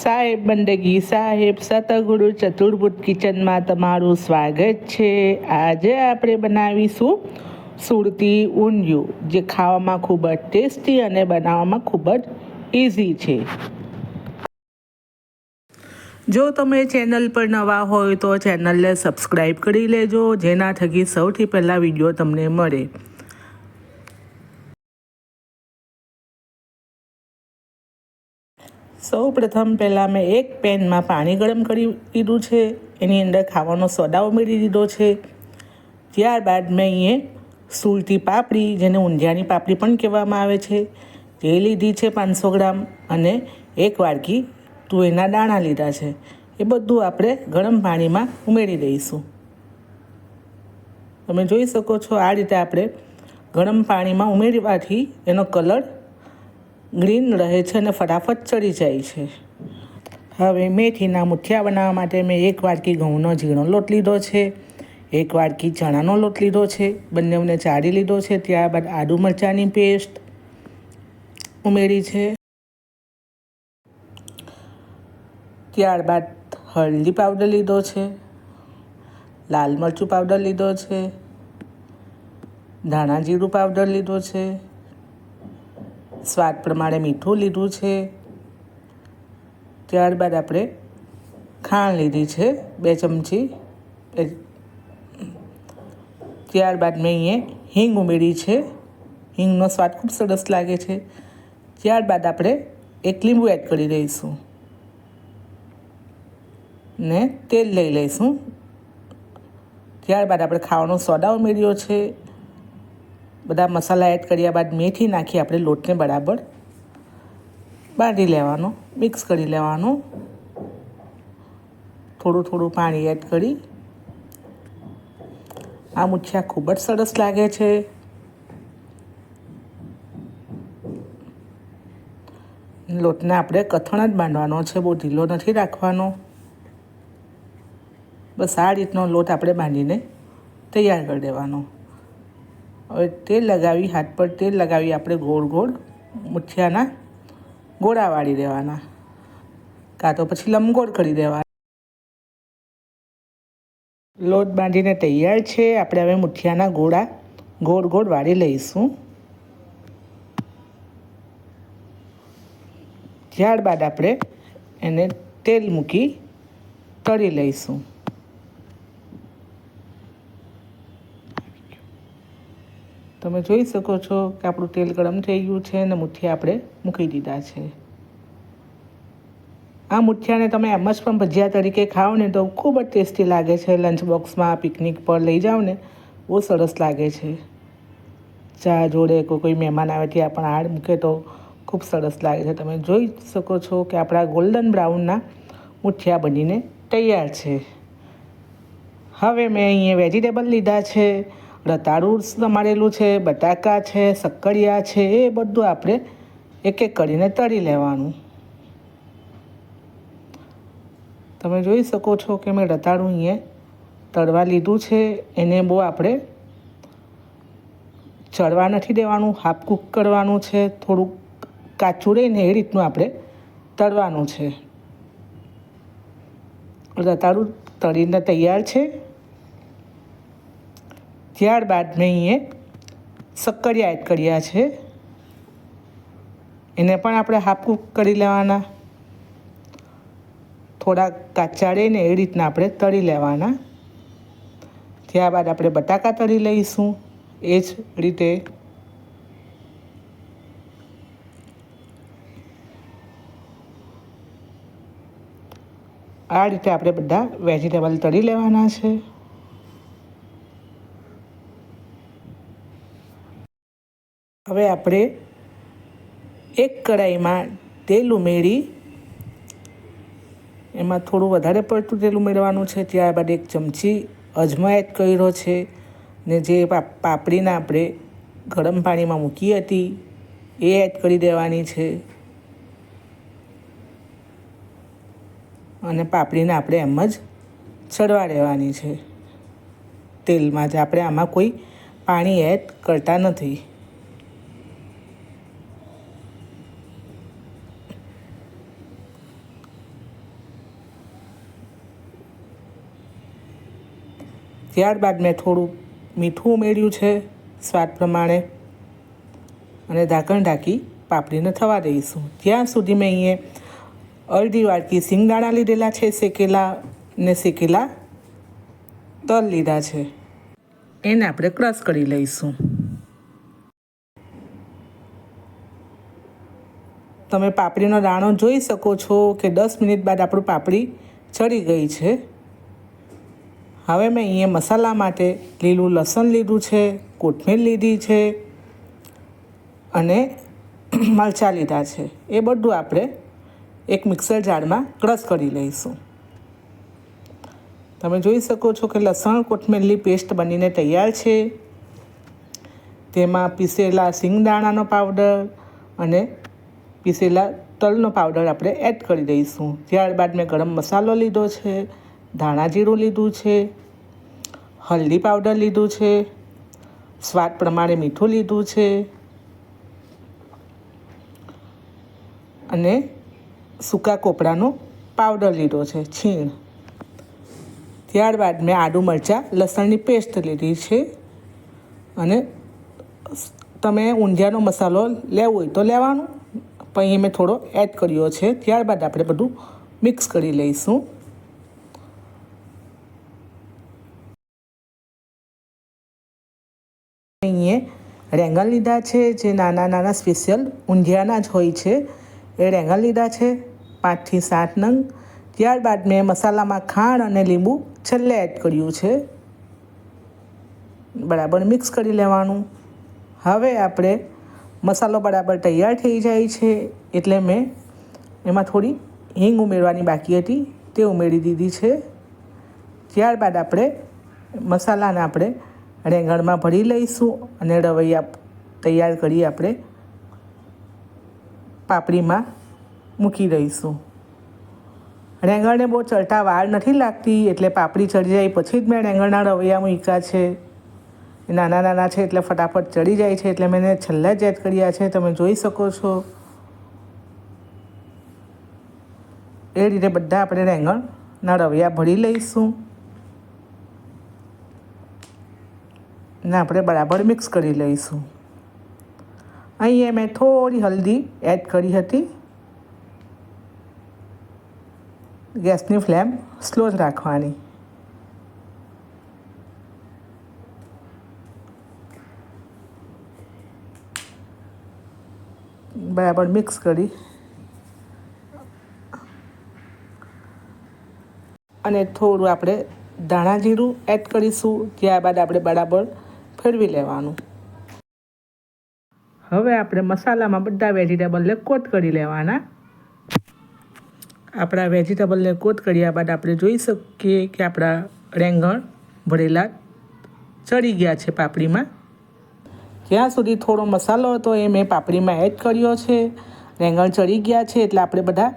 સાહેબ બંદગી સાહેબ સતગુરુ ચતુર્ભુજ કિચનમાં તમારું સ્વાગત છે। આજે આપણે બનાવીશું સુરતી ઊંધિયું, જે ખાવામાં ખૂબ જ ટેસ્ટી અને બનાવવામાં ખૂબ જ ઇઝી છે। જો તમે ચેનલ પર નવા હોય તો ચેનલને સબસ્ક્રાઈબ કરી લેજો, જેના થકી સૌથી પહેલાં વિડીયો તમને મળે। સૌ પ્રથમ પહેલાં મેં એક પેનમાં પાણી ગરમ કરી દીધું છે, એની અંદર ખાવાનો સોડા ઉમેરી દીધો છે। ત્યારબાદ મેં અહીંયા સુરતી પાપડી, જેને ઊંધિયાની પાપડી પણ કહેવામાં આવે છે, તે લીધી છે 500 ગ્રામ, અને એક વાડકી તુવેરના દાણા લીધા છે। એ બધું આપણે ગરમ પાણીમાં ઉમેરી દઈશું। તમે જોઈ શકો છો, આ રીતે આપણે ગરમ પાણીમાં ઉમેરવાથી એનો કલર ગ્રીન રહે છે અને ફટાફટ ચડી જાય છે। હવે મેથીના મુઠિયા બનાવવા માટે મેં એક વાડકી ઘઉંનો ઝીણો લોટ લીધો છે, એક વાડકી ચણાનો લોટ લીધો છે, બંનેને ચાળી લીધો છે। ત્યારબાદ આદુ મરચાંની પેસ્ટ ઉમેરી છે। ત્યારબાદ હળદી પાવડર લીધો છે, લાલ મરચું પાવડર લીધો છે, ધાણા જીરું પાવડર લીધો છે, સ્વાદ પ્રમાણે મીઠું લીધું છે। ત્યારબાદ આપણે ખાંડ લીધી છે 2 ચમચી। ત્યારબાદ મેં અહીંયા હિંગ ઉમેરી છે, હિંગનો સ્વાદ ખૂબ સરસ લાગે છે। ત્યારબાદ આપણે એક લીંબુ એડ કરી દઈશું ને તેલ લઈ લઈશું। ત્યારબાદ આપણે ખાવાનો સોડા ઉમેર્યો છે। બધા મસાલા એડ કર્યા બાદ મેથી નાખી આપણે લોટને બરાબર બાંધી લેવાનો, મિક્સ કરી લેવાનો। થોડું થોડું પાણી એડ કરી આ મુઠિયા ખૂબ જ સરસ લાગે છે। લોટને આપણે કથણ જ બાંધવાનો છે, બહુ ઢીલો નથી રાખવાનો। બસ આ રીતનો લોટ આપણે બાંધીને તૈયાર કરી દેવાનો। હવે તેલ લગાવી, હાથ પર તેલ લગાવી આપણે ગોળ ગોળ મુઠિયાના ગોળા વાળી દેવાના, કાં તો પછી લંબગોળ કરી દેવાના। લોટ બાંધીને તૈયાર છે। આપણે હવે મુઠિયાના ગોળા ગોળ ગોળ વાળી લઈશું। ત્યારબાદ આપણે એને તેલ મૂકી તળી લઈશું। તમે જોઈ શકો છો કે આપણું તેલ ગરમ થઈ ગયું છે અને મુઠિયા આપણે મૂકી દીધા છે। આ મુઠિયાને તમે એમ જ પણ ભજીયા તરીકે ખાઓ ને તો ખૂબ જ ટેસ્ટી લાગે છે। લંચ બોક્સમાં પિકનિક પર લઈ જાઓ ને, બહુ સરસ લાગે છે। ચા જોડે કોઈ મહેમાન આવે ત્યાં પણ આ મૂકે તો ખૂબ સરસ લાગે છે। તમે જોઈ શકો છો કે આપણા ગોલ્ડન બ્રાઉનના મુઠિયા બનીને તૈયાર છે। હવે મેં અહીંયા વેજીટેબલ લીધા છે, રતાળું સમારેલું છે, બટાકા છે, શક્કરિયા છે, એ બધું આપણે એક એક કરીને તળી લેવાનું। તમે જોઈ શકો છો કે મેં રતાળું અહીંયા તળવા લીધું છે। એને બહુ આપણે ચડવા નથી દેવાનું, હાફ કૂક કરવાનું છે, થોડુંક કાચું રહીને એ રીતનું આપણે તળવાનું છે। રતાળું તળીને તૈયાર છે। ત્યારબાદ મેં અહીંયા શક્કરિયા એડ કર્યા છે, એને પણ આપણે હાફ કૂક કરી લેવાના, થોડા કાચા રહીને એ રીતના આપણે તળી લેવાના। ત્યારબાદ આપણે બટાકા તળી લઈશું એ જ રીતે। આ રીતે આપણે બધા વેજીટેબલ તળી લેવાના છે। હવે આપણે એક કઢાઈમાં તેલ ઉમેરી એમાં થોડું વધારે પડતું તેલ ઉમેરવાનું છે। ત્યારબાદ 1 ચમચી અજમો એડ કર્યો છે, ને જે પાપડીને આપણે ગરમ પાણીમાં મૂકી હતી એ એડ કરી દેવાની છે, અને પાપડીને આપણે એમ જ ચડવા દેવાની છે તેલમાં જ। આપણે આમાં કોઈ પાણી એડ કરતા નથી। ત્યારબાદ મેં થોડું મીઠું ઉમેર્યું છે સ્વાદ પ્રમાણે અને ઢાંકણ ઢાંકી પાપડીને થવા દઈશું. ત્યાં સુધી મેં અહીંયા અડધી વાટકી સિંગદાણા લીધેલા છે શેકેલા ને શેકેલા તલ લીધા છે, એને આપણે ક્રશ કરી લઈશું. તમે પાપડીનો દાણો જોઈ શકો છો કે 10 મિનિટ બાદ આપણું પાપડી ચડી ગઈ છે. હવે મેં અહીંયા મસાલા માટે લીલું લસણ લીધું છે, કોથમીર લીધી છે અને મરચાં લીધા છે. એ બધું આપણે એક મિક્સર જારમાં ક્રશ કરી લઈશું. તમે જોઈ શકો છો કે લસણ કોથમીરની પેસ્ટ બનીને તૈયાર છે. તેમાં પીસેલા સિંગદાણાનો પાવડર અને પીસેલા તલનો પાવડર આપણે એડ કરી દઈશું. ત્યારબાદ મેં ગરમ મસાલો લીધો છે, ધાણા જીરું લીધું છે, હલ્દી પાવડર લીધું છે, સ્વાદ પ્રમાણે મીઠું લીધું છે અને સૂકા કોપરાનો પાવડર લીધો છે, છીણ. ત્યારબાદ મેં આદુ મરચાં લસણની પેસ્ટ લીધી છે અને તમે ઊંધિયાનો મસાલો લેવો હોય તો લેવાનું, પણ અહીં મેં થોડો એડ કર્યો છે. ત્યારબાદ આપણે બધું મિક્સ કરી લઈશું. અહીંયા રેંગણ લીધા છે, જે નાના નાના સ્પેશિયલ ઊંધિયાના જ હોય છે. એ રેંગણ લીધા છે 5 થી 7 નંગ. ત્યારબાદ મેં મસાલામાં ખાંડ અને લીંબુ છેલ્લે એડ કર્યું છે. બરાબર મિક્સ કરી લેવાનું. હવે આપણે મસાલો બરાબર તૈયાર થઈ જાય છે એટલે મેં એમાં થોડી હિંગ ઉમેરવાની બાકી હતી, તે ઉમેરી દીધી છે. ત્યારબાદ આપણે મસાલાને આપણે રેંગણમાં ભરી લઈશું અને રવૈયા તૈયાર કરી આપણે પાપડીમાં મૂકી દઈશું. રેંગણને બહુ ચડતા વાર નથી લાગતી, એટલે પાપડી ચડી જાય પછી જ મેં રેંગણના રવૈયા મૂક્યા છે. નાના નાના છે એટલે ફટાફટ ચડી જાય છે, એટલે મેં છેલ્લા જ એડ કર્યા છે. તમે જોઈ શકો છો એ રીતે બધા આપણે રેંગણના રવૈયા ભરી લઈશું ને આપણે બરાબર મિક્સ કરી લઈશું. અહીંયા મેં થોડી હલ્દી એડ કરી હતી. ગેસની ફ્લેમ સ્લો જ રાખવાની. બરાબર મિક્સ કરી અને થોડું આપણે ધાણા જીરું એડ કરીશું. ત્યારબાદ આપણે બરાબર ફેરવી લેવાનું. હવે આપણે મસાલામાં બધા વેજીટેબલને કોટ કરી લેવાના. આપણા વેજીટેબલને કોટ કર્યા બાદ આપણે જોઈ શકીએ કે આપણા રેંગણ ભરેલા ચડી ગયા છે પાપડીમાં. જ્યાં સુધી થોડો મસાલો હતો એ મેં પાપડીમાં એડ કર્યો છે. રેંગણ ચડી ગયા છે એટલે આપણે બધા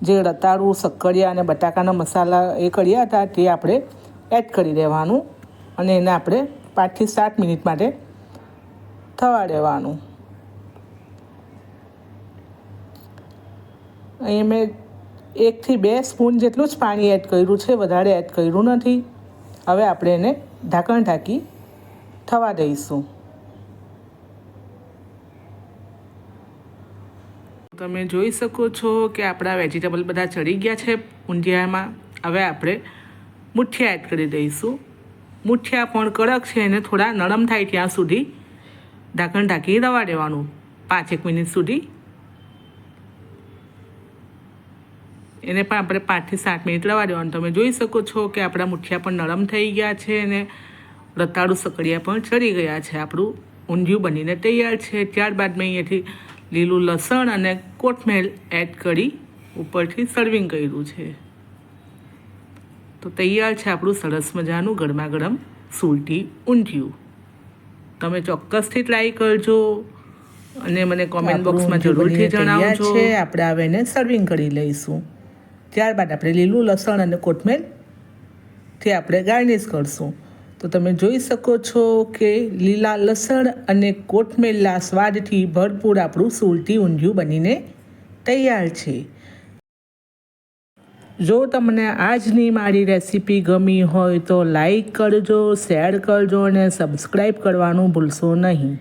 જે રતાળું, શક્કરિયા અને બટાકાના મસાલા એ કર્યા હતા તે આપણે એડ કરી દેવાનું અને એને આપણે 5 થી 7 મિનિટ માટે થવા દેવાનું. અહીં મેં 1 થી 2 સ્પૂન જેટલું જ પાણી એડ કર્યું છે, વધારે એડ કર્યું નથી. હવે આપણે એને ઢાંકણ ઢાંકી થવા દઈશું. તમે જોઈ શકો છો કે આપણા વેજીટેબલ બધા ચડી ગયા છે ઊંધિયામાં. હવે આપણે મુઠિયા એડ કરી દઈશું. મુઠિયા પણ કડક છે, એને થોડા નરમ થાય ત્યાં સુધી ઢાંકણ ઢાંકી રવા દેવાનું 5-1 મિનિટ સુધી. એને પણ આપણે 5 થી 7 મિનિટ રવા દેવાનું. તમે જોઈ શકો છો કે આપણા મુઠિયા પણ નરમ થઈ ગયા છે અને રતાળું સકડિયા પણ ચડી ગયા છે. આપણું ઊંધિયું બનીને તૈયાર છે. ત્યારબાદ મેં અહીંયાથી લીલું લસણ અને કોથમીર એડ કરી ઉપરથી સર્વિંગ કર્યું છે. તો તૈયાર છે આપણું સરસ મજાનું ગરમા ગરમ સુરતી ઊંધિયું. તમે ચોક્કસથી ટ્રાય કરજો અને મને કોમેન્ટ બોક્સમાં જરૂરથી જણાવજો. આપણે હવે એને સર્વિંગ કરી લઈશું. ત્યારબાદ આપણે લીલું લસણ અને કોથમીરથી આપણે ગાર્નિશ કરશું. તો તમે જોઈ શકો છો કે લીલા લસણ અને કોથમીરના સ્વાદથી ભરપૂર આપણું સુરતી ઊંધિયું બનીને તૈયાર છે. જો તમને આજની મારી રેસીપી ગમી હોય તો લાઈક કરજો, શેર કરજો અને સબસ્ક્રાઈબ કરવાનું ભૂલશો નહીં.